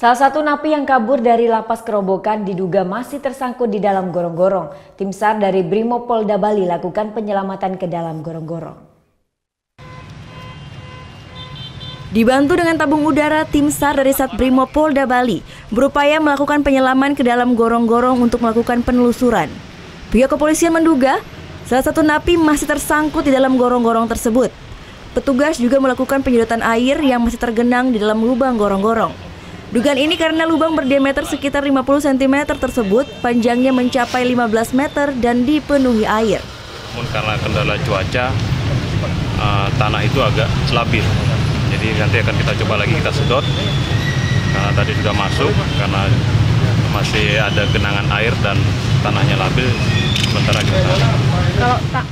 Salah satu napi yang kabur dari lapas Kerobokan diduga masih tersangkut di dalam gorong-gorong. Tim SAR dari Brimopolda Bali lakukan penyelamatan ke dalam gorong-gorong. Dibantu dengan tabung udara, tim SAR dari Sat Brimopolda Bali berupaya melakukan penyelaman ke dalam gorong-gorong untuk melakukan penelusuran. Pihak kepolisian menduga salah satu napi masih tersangkut di dalam gorong-gorong tersebut. Petugas juga melakukan penyedotan air yang masih tergenang di dalam lubang gorong-gorong. Dugaan ini karena lubang berdiameter sekitar 50 cm tersebut panjangnya mencapai 15 meter dan dipenuhi air. Namun karena kendala cuaca, tanah itu agak labil. Jadi nanti akan kita coba lagi kita sedot, karena tadi sudah masuk, karena masih ada genangan air dan tanahnya labil, sementara kita.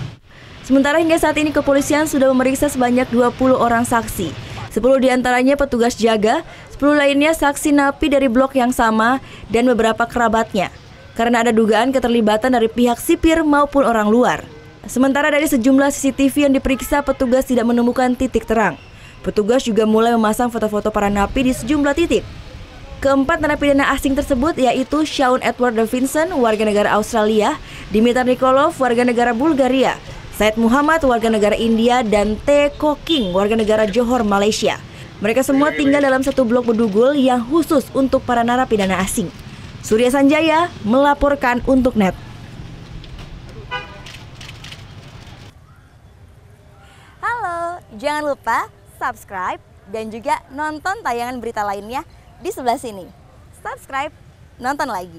Sementara hingga saat ini kepolisian sudah memeriksa sebanyak 20 orang saksi. 10 diantaranya petugas jaga, 10 lainnya saksi napi dari blok yang sama, dan beberapa kerabatnya. Karena ada dugaan keterlibatan dari pihak sipir maupun orang luar. Sementara dari sejumlah CCTV yang diperiksa, petugas tidak menemukan titik terang. Petugas juga mulai memasang foto-foto para napi di sejumlah titik. Keempat narapidana asing tersebut yaitu Shaun Edward Davidson, warga negara Australia, Dimitar Nikolov, warga negara Bulgaria, Said Muhammad, warga negara India, dan T. Koking, warga negara Johor, Malaysia. Mereka semua tinggal dalam satu blok bedugul yang khusus untuk para narapidana asing. Surya Sanjaya melaporkan untuk NET. Halo, jangan lupa subscribe dan juga nonton tayangan berita lainnya di sebelah sini. Subscribe, nonton lagi.